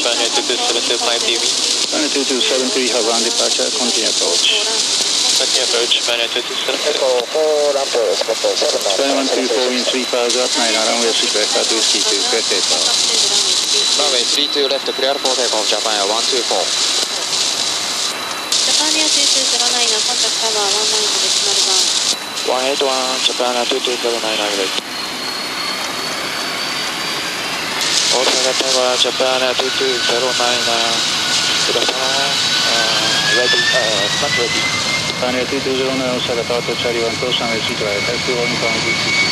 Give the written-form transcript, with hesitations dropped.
Japan Air 22725 TV. Japan Air 2273 have ground departure, continue approach. Continue approach, Japan Air 227. Echo 4 ramp, expect 2124 in 3000 up 9 runway 6 left at 232, clear takeoff. Runway 32 left, clear for takeoff, Japan Air 124. Japan Air 2209 contact tower 190 decimal ground. 181, Japan Air 22799. Osaka Tower, Japan Air 2209, ready, not ready. Japan Air 2209 Osaka Tower to Charlie 1 close runway 3 right, taxi 1 pound 50.